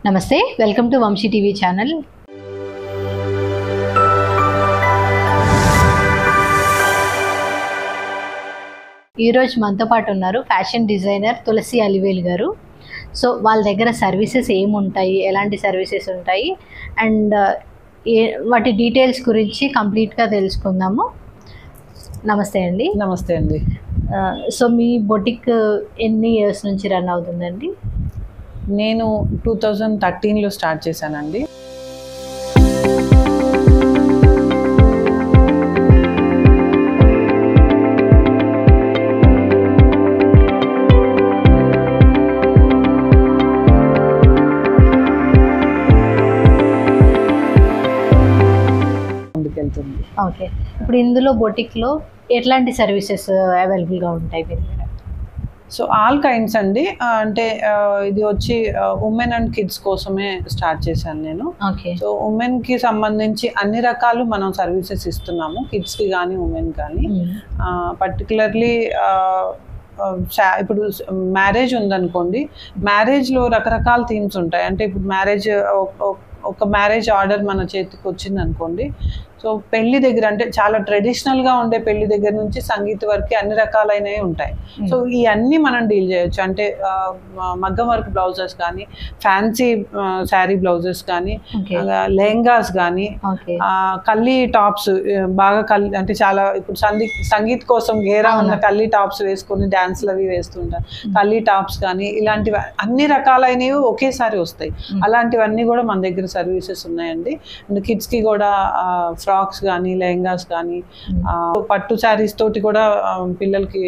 నమస్తే, welcome to Vamshi TV channel. ఈరోజు మనతో పాటు ఉన్నారు ఫ్యాషన్ డిజైనర్ తులసి అలివేలు గారు. సో వాళ్ళ దగ్గర సర్వీసెస్ ఏముంటాయి, ఎలాంటి సర్వీసెస్ ఉంటాయి అండ్ వాటి డీటెయిల్స్ గురించి కంప్లీట్గా తెలుసుకుందాము. నమస్తే అండి. నమస్తే అండి. సో మీ బొటిక్ ఎన్ని ఇయర్స్ నుంచి రన్ అవుతుందండి? నేను 2013లో స్టార్ట్ చేశానండి. ముందుకెళ్తుంది. ఓకే, ఇప్పుడు ఇందులో బొటిక్లో ఎట్లాంటి సర్వీసెస్ అవైలబుల్గా ఉంటాయి మీ దగ్గర? సో ఆల్ కైండ్స్ అండి. అంటే ఇది వచ్చి ఉమెన్ అండ్ కిడ్స్ కోసమే స్టార్ట్ చేశాను నేను. ఓకే. సో ఉమెన్కి సంబంధించి అన్ని రకాలు మనం సర్వీసెస్ ఇస్తున్నాము, కిడ్స్కి కానీ ఉమెన్ కానీ. పర్టికులర్లీ ఇప్పుడు మ్యారేజ్ ఉందనుకోండి, మ్యారేజ్లో రకరకాల థీమ్స్ ఉంటాయి. అంటే ఇప్పుడు ఒక మ్యారేజ్ ఆర్డర్ మన చేతికి వచ్చింది అనుకోండి, సో పెళ్లి దగ్గర అంటే చాలా ట్రెడిషనల్గా ఉండే పెళ్లి దగ్గర నుంచి సంగీత వరకు అన్ని రకాలైనవి ఉంటాయి. సో ఇవన్నీ మనం డీల్ చేయొచ్చు. అంటే మగ్గం వర్క్ బ్లౌజెస్ కానీ, ఫ్యాన్సీ శారీ బ్లౌజెస్ కానీ, లెహంగాస్ కానీ, కల్లీ టాప్స్ బాగా అంటే చాలా ఇప్పుడు సంగీత్ కోసం గేరా ఉన్న కల్లీ టాప్స్ వేసుకొని డాన్స్లు అవి వేస్తుంటారు. కల్లీ టాప్స్ కానీ ఇలాంటివి అన్ని రకాలైనవి ఒకేసారి వస్తాయి. అలాంటివన్నీ కూడా మన దగ్గర సర్వీసెస్ ఉన్నాయండి. అండ్ కిడ్స్కి కూడా ఫ్రాక్స్ కానీ, లెహంగాస్ కానీ, పట్టు శారీస్ తోటి కూడా పిల్లలకి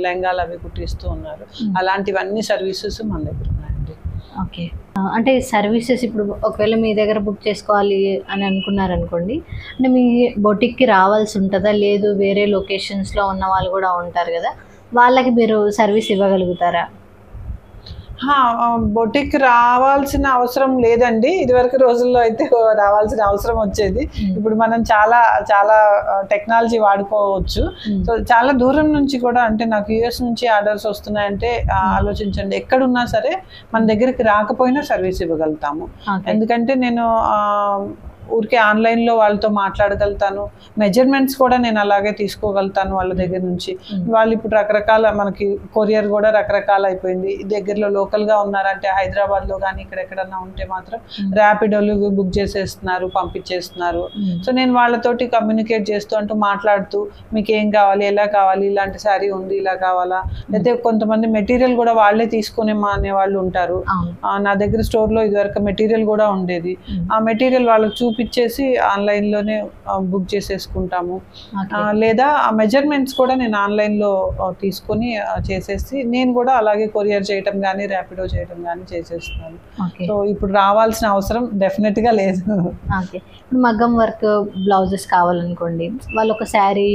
లెహంగాలు అవి కుట్టిస్తూ ఉన్నారు. అలాంటివన్నీ సర్వీసెస్ మన దగ్గర ఉన్నాయండి. ఓకే, అంటే సర్వీసెస్ ఇప్పుడు ఒకవేళ మీ దగ్గర బుక్ చేసుకోవాలి అని అనుకున్నారనుకోండి, అంటే మీ బొటిక్కి రావాల్సి ఉంటుందా? లేదు వేరే లొకేషన్స్లో ఉన్న వాళ్ళు కూడా ఉంటారు కదా, వాళ్ళకి మీరు సర్వీస్ ఇవ్వగలుగుతారా? బొటిక్ రావాల్సిన అవసరం లేదండి. ఇదివరకు రోజుల్లో అయితే రావాల్సిన అవసరం వచ్చేది. ఇప్పుడు మనం చాలా చాలా టెక్నాలజీ వాడుకోవచ్చు. సో చాలా దూరం నుంచి కూడా, అంటే నాకు యూఎస్ నుంచి ఆర్డర్స్ వస్తున్నాయంటే ఆలోచించండి, ఎక్కడున్నా సరే మన దగ్గరికి రాకపోయినా సర్వీస్ ఇవ్వగలుగుతాము. ఎందుకంటే నేను ఊరికే ఆన్లైన్లో వాళ్ళతో మాట్లాడగలుగుతాను. మెజర్మెంట్స్ కూడా నేను అలాగే తీసుకోగలుగుతాను వాళ్ళ దగ్గర నుంచి. వాళ్ళు ఇప్పుడు రకరకాల మనకి కొరియర్ కూడా రకరకాల అయిపోయింది. దగ్గరలో లోకల్గా ఉన్నారంటే హైదరాబాద్లో కానీ ఇక్కడెక్కడన్నా ఉంటే మాత్రం ర్యాపిడోలు బుక్ చేసేస్తున్నారు, పంపించేస్తున్నారు. సో నేను వాళ్ళతోటి కమ్యూనికేట్ చేస్తూ అంటూ మాట్లాడుతూ, మీకు ఏం కావాలి, ఎలా కావాలి, ఇలాంటి శారీ ఉంది, ఇలా కావాలా, అయితే కొంతమంది మెటీరియల్ కూడా వాళ్ళే తీసుకునే వాళ్ళు ఉంటారు. నా దగ్గర స్టోర్లో ఇదివరకు మెటీరియల్ కూడా ఉండేది. ఆ మెటీరియల్ వాళ్ళకి చూపించేసి ఆన్లైన్లోనే బుక్ చేసేసుకుంటాము. లేదా ఆ మెజర్మెంట్స్ కూడా నేను ఆన్లైన్లో తీసుకొని చేసేసి నేను కూడా అలాగే కొరియర్ చేయటం కానీ, ర్యాపిడో చేయటం కానీ చేసేస్తున్నాను. సో ఇప్పుడు రావాల్సిన అవసరం డెఫినెట్గా లేదు. ఓకే, ఇప్పుడు మగ్గం వర్క్ బ్లౌజెస్ కావాలనుకోండి, వాళ్ళు ఒక శారీ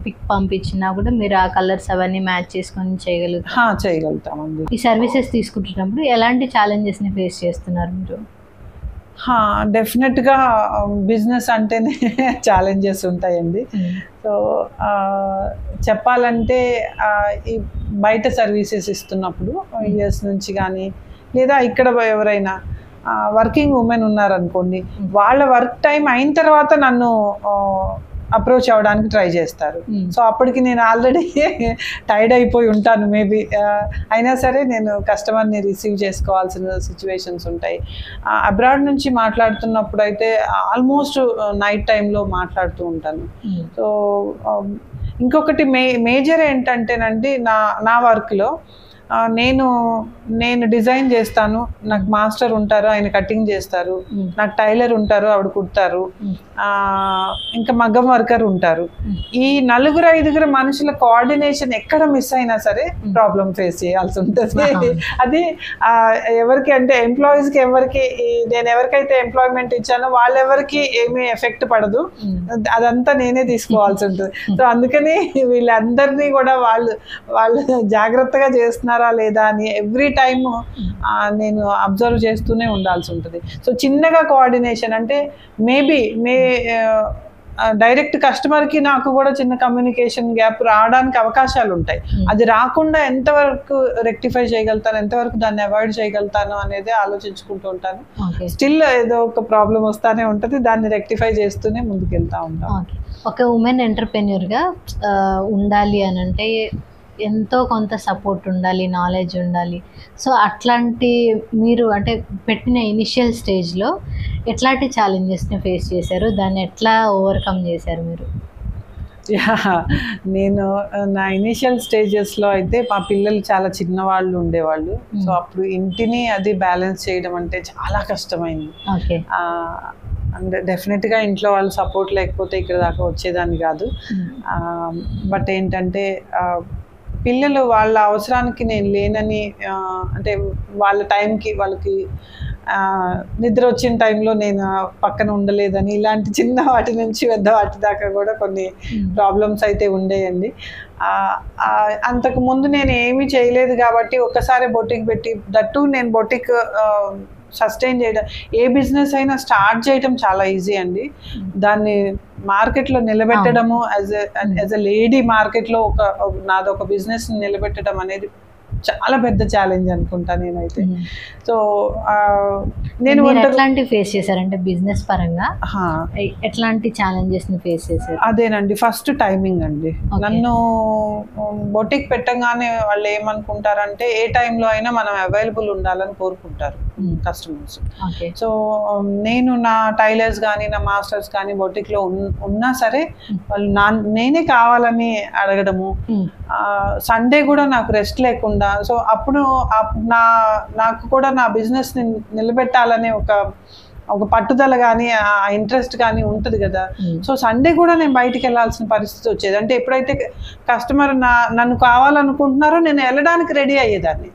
పిక్ పంపించినా కూడా మీరు ఆ కలర్స్ అవన్నీ మ్యాచ్ చేసుకొని చేయగలుగుతామండి. ఈ సర్వీసెస్ తీసుకుంటున్నప్పుడు ఎలాంటి ఛాలెంజెస్ని ఫేస్ చేస్తున్నారు మీరు? డెఫినెట్గా బిజినెస్ అంటేనే ఛాలెంజెస్ ఉంటాయండి. సో చెప్పాలంటే ఈ బయట సర్వీసెస్ ఇస్తున్నప్పుడు యూఎస్ నుంచి కానీ, లేదా ఇక్కడ ఎవరైనా వర్కింగ్ ఉమెన్ ఉన్నారనుకోండి, వాళ్ళ వర్క్ టైం అయిన తర్వాత నన్ను అప్రోచ్ అవ్వడానికి ట్రై చేస్తారు. సో అప్పటికి నేను ఆల్రెడీ టైర్డ్ అయిపోయి ఉంటాను మేబీ. అయినా సరే నేను కస్టమర్ని రిసీవ్ చేసుకోవాల్సిన సిచ్యువేషన్స్ ఉంటాయి. అబ్రాడ్ నుంచి మాట్లాడుతున్నప్పుడు అయితే ఆల్మోస్ట్ నైట్ టైంలో మాట్లాడుతూ ఉంటాను. సో ఇంకొకటి మేజర్ ఏంటంటేనండి, నా వర్క్లో నేను డిజైన్ చేస్తాను, నాకు మాస్టర్ ఉంటారు, ఆయన కటింగ్ చేస్తారు, నాకు టైలర్ ఉంటారు, ఆవిడ కుడతారు, ఇంకా మగ్గం వర్కర్ ఉంటారు. ఈ 4-5 మనుషుల కోఆర్డినేషన్ ఎక్కడ మిస్ అయినా సరే ప్రాబ్లం ఫేస్ చేయాల్సి ఉంటుంది. అది ఎవరికి అంటే ఎంప్లాయీస్కి నేను ఎవరికైతే ఎంప్లాయ్మెంట్ ఇచ్చానో వాళ్ళెవరికి ఏమీ ఎఫెక్ట్ పడదు, అదంతా నేనే తీసుకోవాల్సి ఉంటుంది. సో అందుకని వీళ్ళందరినీ కూడా వాళ్ళు జాగ్రత్తగా చేస్తున్నారు లేదా అని ఎవ్రీ టైమ్ నేను అబ్జర్వ్ చేస్తూనే ఉండాల్సి ఉంటుంది. సో చిన్నగా కోఆర్డినేషన్ అంటే మేబీ డైరెక్ట్ కస్టమర్కి నాకు కూడా చిన్న కమ్యూనికేషన్ గ్యాప్ రావడానికి అవకాశాలు ఉంటాయి. అది రాకుండా ఎంతవరకు రెక్టిఫై చేయగలుగుతాను, ఎంతవరకు దాన్ని అవాయిడ్ చేయగలుగుతాను అనేది ఆలోచించుకుంటూ ఉంటాను. స్టిల్ ఏదో ఒక ప్రాబ్లం వస్తానే ఉంటుంది, దాన్ని రెక్టిఫై చేస్తూనే ముందుకెళ్తా ఉంటాను. ఒక ఉమెన్ ఎంటర్‌ప్రెన్యూర్‌గా ఉండాలి అని అంటే ఎంతో కొంత సపోర్ట్ ఉండాలి, నాలెడ్జ్ ఉండాలి. సో అట్లాంటి మీరు అంటే పెట్టిన ఇనిషియల్ స్టేజ్లో ఎట్లాంటి ఛాలెంజెస్ని ఫేస్ చేశారు, దాన్ని ఎట్లా ఓవర్కమ్ చేశారు మీరు? నేను నా ఇనిషియల్ స్టేజెస్లో అయితే మా పిల్లలు చాలా చిన్నవాళ్ళు ఉండేవాళ్ళు. సో అప్పుడు ఇంటిని అది బ్యాలెన్స్ చేయడం అంటే చాలా కష్టమైంది. అండ్ డెఫినెట్గా ఇంట్లో వాళ్ళు సపోర్ట్ లేకపోతే ఇక్కడ దాకా వచ్చేదాన్ని కాదు. బట్ ఏంటంటే పిల్లలు వాళ్ళ అవసరానికి నేను లేనని, అంటే వాళ్ళ టైంకి వాళ్ళకి నిద్ర వచ్చిన టైంలో నేను పక్కన ఉండలేదని, ఇలాంటి చిన్న వాటి నుంచి పెద్ద వాటి దాకా కూడా కొన్ని ప్రాబ్లమ్స్ అయితే ఉండేయండి. అంతకు ముందు నేను ఏమీ చేయలేదు కాబట్టి ఒక్కసారి బొటిక్ పెట్టి, దట్టు నేను బొటిక్ సస్టైన్ చేయడం, ఏ బిజినెస్ అయినా స్టార్ట్ చేయడం చాలా ఈజీ అండి. దాన్ని మార్కెట్లో నిలబెట్టడము యాజ్ ఎ లేడీ మార్కెట్లో నాదొక బిజినెస్ నిలబెట్టడం అనేది చాలా పెద్ద ఛాలెంజ్ అనుకుంటా నేనైతే. సో నేను ఎట్లాంటి ఫేస్ చేశారంటే బిజినెస్ పరంగా ఎట్లాంటి ఛాలెంజెస్ ని ఫేస్ చేశారు? అదేనండి, ఫస్ట్ టైమింగ్ అండి. నన్ను బొటిక్ పెట్టగానే వాళ్ళు ఏమనుకుంటారంటే ఏ టైంలో అయినా మనం అవైలబుల్ ఉండాలని కోరుకుంటారు కస్టమర్స్. సో నేను నా టైలర్స్ కానీ నా మాస్టర్స్ కానీ బొటిక్లో ఉన్నా సరే వాళ్ళు నేనే కావాలని అడగడము, సండే కూడా నాకు రెస్ట్ లేకుండా. సో అప్పుడు నాకు కూడా నా బిజినెస్ని నిలబెట్టాలనే ఒక పట్టుదల కానీ ఆ ఇంట్రెస్ట్ కానీ ఉంటుంది కదా. సో సండే కూడా నేను బయటికి వెళ్ళాల్సిన పరిస్థితి వచ్చేది. అంటే ఎప్పుడైతే కస్టమర్ నన్ను కావాలనుకుంటున్నారో నేను వెళ్ళడానికి రెడీ అయ్యేదాన్ని.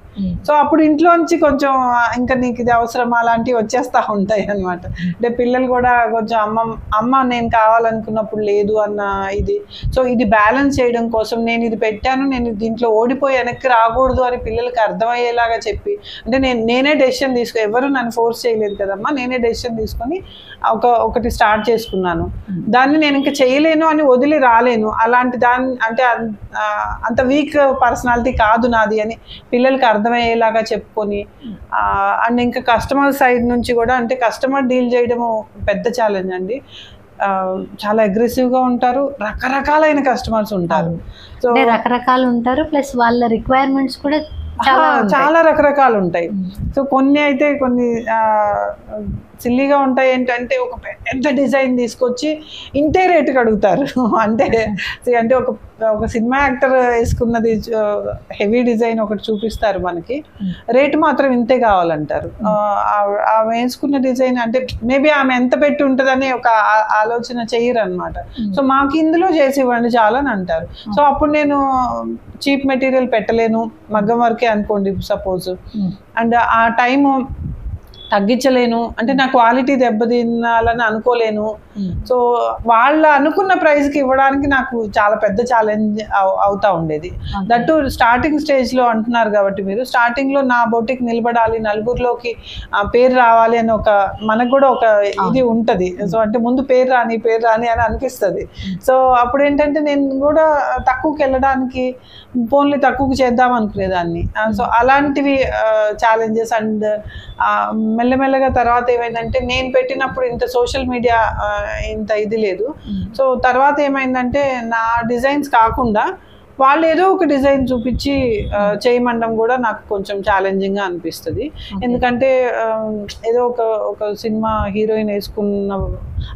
సో అప్పుడు ఇంట్లోంచి కొంచెం ఇంకా నీకు ఇది అవసరమా అలాంటివి వచ్చేస్తూ ఉంటాయి అనమాట. అంటే పిల్లలు కూడా కొంచెం అమ్మ నేను కావాలనుకున్నప్పుడు లేదు అన్న ఇది. సో ఇది బ్యాలెన్స్ చేయడం కోసం నేను ఇది పెట్టాను, నేను దీంట్లో ఓడిపోయి వెనక్కి రాకూడదు అని పిల్లలకి అర్థమయ్యేలాగా చెప్పి, అంటే నేనే డెసిషన్ ఎవరు నన్ను ఫోర్స్ చేయలేదు కదమ్మా, నేనే డెసిషన్ తీసుకొని ఒకటి స్టార్ట్ చేసుకున్నాను. దాన్ని నేను ఇంకా చేయలేను అని వదిలి రాలేను. అలాంటి దాన్ని అంటే అంత వీక్ పర్సనాలిటీ కాదు నాది అని పిల్లలకి అర్థమయ్యేలాగా చెప్పుకొని, అండ్ ఇంకా కస్టమర్ సైడ్ నుంచి కూడా, అంటే కస్టమర్ డీల్ చేయడము పెద్ద ఛాలెంజ్ అండి. చాలా అగ్రెసివ్గా ఉంటారు, రకరకాలైన కస్టమర్స్ ఉంటారు. సో రకరకాలు ఉంటారు, ప్లస్ వాళ్ళ రిక్వైర్మెంట్స్ కూడా చాలా రకరకాలు ఉంటాయి. సో కొన్ని అయితే కొన్ని సిల్లీగా ఉంటాయి. ఏంటంటే ఒక పెద్ద డిజైన్ తీసుకొచ్చి ఇంతే రేటుకి అడుగుతారు. అంటే ఒక సినిమా యాక్టర్ వేసుకున్నది హెవీ డిజైన్ ఒకటి చూపిస్తారు మనకి, రేటు మాత్రం ఇంతే కావాలంటారు. ఆమె వేసుకున్న డిజైన్ అంటే మేబీ ఆమె ఎంత పెట్టి ఉంటుందని ఒక ఆలోచన చెయ్యరు అనమాట. సో మాకు ఇందులో చేసి ఇవ్వండి చాలా అని అంటారు. సో అప్పుడు నేను చీప్ మెటీరియల్ పెట్టలేను, మగ్గం వరకే అనుకోండి సపోజ్, అండ్ ఆ టైము తగ్గించలేను, అంటే నా క్వాలిటీ దెబ్బతినాలని అనుకోలేను. సో వాళ్ళ అనుకున్న ప్రైస్కి ఇవ్వడానికి నాకు చాలా పెద్ద ఛాలెంజ్ అవుతా ఉండేది. దట్టు స్టార్టింగ్ స్టేజ్లో అంటున్నారు కాబట్టి మీరు, స్టార్టింగ్లో నా బొటిక్ నిలబడాలి, నలుగురిలోకి పేరు రావాలి అని మనకు కూడా ఒక ఇది ఉంటుంది. సో అంటే ముందు పేరు రాని అని అనిపిస్తుంది. సో అప్పుడు ఏంటంటే నేను కూడా తక్కువకి వెళ్ళడానికి ఫోన్లు తక్కువకి చేద్దాం అనుకునేదాన్ని. సో అలాంటివి ఛాలెంజెస్. అండ్ మెల్లమెల్లగా తర్వాత ఏమైందంటే నేను పెట్టినప్పుడు ఇంత సోషల్ మీడియా ఇంత ఇది లేదు. సో తర్వాత ఏమైందంటే నా డిజైన్స్ కాకుండా వాళ్ళు ఏదో ఒక డిజైన్ చూపించి చేయమండం కూడా నాకు కొంచెం ఛాలెంజింగ్గా అనిపిస్తుంది. ఎందుకంటే ఏదో ఒక సినిమా హీరోయిన్ వేసుకున్న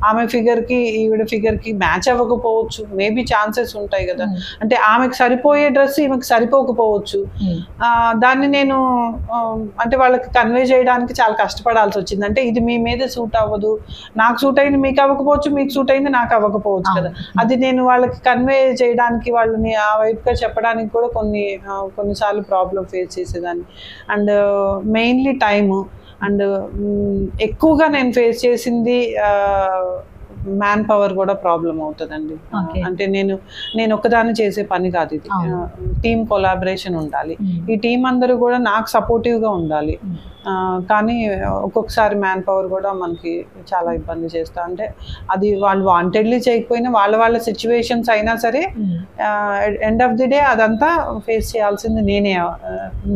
ఆమె ఫిగర్కి ఈవిడ ఫిగర్కి మ్యాచ్ అవ్వకపోవచ్చు, మేబీ ఛాన్సెస్ ఉంటాయి కదా. అంటే ఆమెకు సరిపోయే డ్రెస్ ఈమెకు సరిపోకపోవచ్చు. దాన్ని నేను అంటే వాళ్ళకి కన్వే చేయడానికి చాలా కష్టపడాల్సి వచ్చింది. అంటే ఇది మీ మీద సూట్ అవ్వదు, నాకు సూట్ అయింది మీకు అవ్వకపోవచ్చు, మీకు సూట్ అయింది నాకు అవ్వకపోవచ్చు కదా. అది నేను వాళ్ళకి కన్వే చేయడానికి, వాళ్ళని ఆ వైపుగా చెప్పడానికి కూడా కొన్నిసార్లు ప్రాబ్లం ఫేస్ చేసేదాన్ని. And mainly time. అండ్ ఎక్కువగా నేను ఫేస్ చేసింది మ్యాన్ పవర్ కూడా ప్రాబ్లం అవుతుందండి. అంటే నేను ఒక్కదాన్ని చేసే పని కాదు ఇది, టీమ్ కొలాబరేషన్ ఉండాలి. ఈ టీం అందరూ కూడా నాకు సపోర్టివ్గా ఉండాలి. కానీ ఒక్కొక్కసారి మ్యాన్ పవర్ కూడా మనకి చాలా ఇబ్బంది చేస్తా. అంటే అది వాళ్ళు వాంటెడ్లీ చేయకపోయినా వాళ్ళ సిచ్యువేషన్స్ అయినా సరే ఎండ్ ఆఫ్ ది డే అదంతా ఫేస్ చేయాల్సింది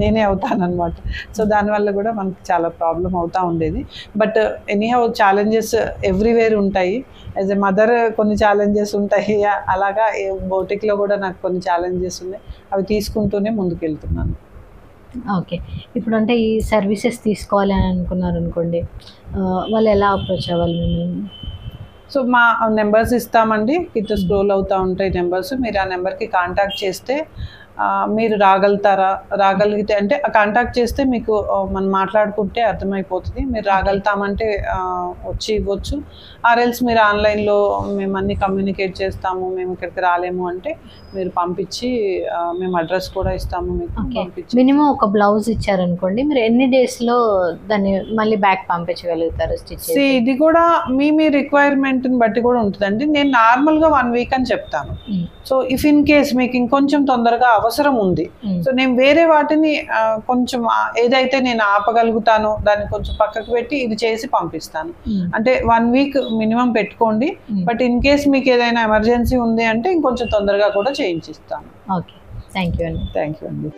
నేనే అవుతానన్నమాట. సో దానివల్ల కూడా మనకి చాలా ప్రాబ్లం అవుతూ ఉండేది. బట్ ఎనీహౌ ఛాలెంజెస్ ఎవ్రీవేర్ ఉంటాయి. యాజ్ ఎ మదర్ కొన్ని ఛాలెంజెస్ ఉంటాయి, అలాగా బోటిక్లో కూడా నాకు కొన్ని ఛాలెంజెస్ ఉన్నాయి. అవి తీసుకుంటూనే ముందుకెళ్తున్నాను. ఓకే. ఇప్పుడు అంటే ఈ సర్వీసెస్ తీసుకోవాలి అని అనుకున్నారు అనుకోండి, వాళ్ళు ఎలా అప్రోచ్ అవ్వాలి మిమ్మల్ని? సో మా నెంబర్స్ ఇస్తామండి, కింద స్క్రోల్ అవుతూ ఉంటాయి నెంబర్స్. మీరు ఆ నెంబర్కి కాంటాక్ట్ చేస్తే మీరు రాగలిగితే అంటే కాంటాక్ట్ చేస్తే మీకు మనం మాట్లాడుకుంటే అర్థమైపోతుంది. మీరు రాగలుగుతామంటే వచ్చి ఇవ్వచ్చు. ఆర్ఎల్స్ మీరు ఆన్లైన్లో మేము అన్ని కమ్యూనికేట్ చేస్తాము, మేము ఇక్కడికి రాలేము అంటే మీరు పంపించి మేము అడ్రస్ కూడా ఇస్తాము మీకు పంపించి. మినిమం ఒక బ్లౌజ్ ఇచ్చారనుకోండి, మీరు ఎన్ని డేస్లో దాన్ని మళ్ళీ బ్యాక్ పంపించగలుగుతారు స్టిచ్? ఇది కూడా మీ రిక్వైర్మెంట్ని బట్టి కూడా ఉంటుందండి. నేను నార్మల్గా 1 వీక్ అని చెప్తాను. సో ఇఫ్ ఇన్ కేస్ మీకు ఇంకొంచెం తొందరగా అవసరం ఉంది, సో నేను వేరే వాటిని కొంచెం ఏదైతే నేను ఆపగలుగుతానో దాన్ని కొంచెం పక్కకు పెట్టి ఇది చేసి పంపిస్తాను. అంటే 1 వీక్ మినిమం పెట్టుకోండి. బట్ ఇన్ కేస్ మీకు ఏదైనా ఎమర్జెన్సీ ఉంది అంటే ఇంకొంచెం తొందరగా కూడా చేయించిస్తాను. ఓకే, థ్యాంక్ యూ అండి. థ్యాంక్ యూ అండి.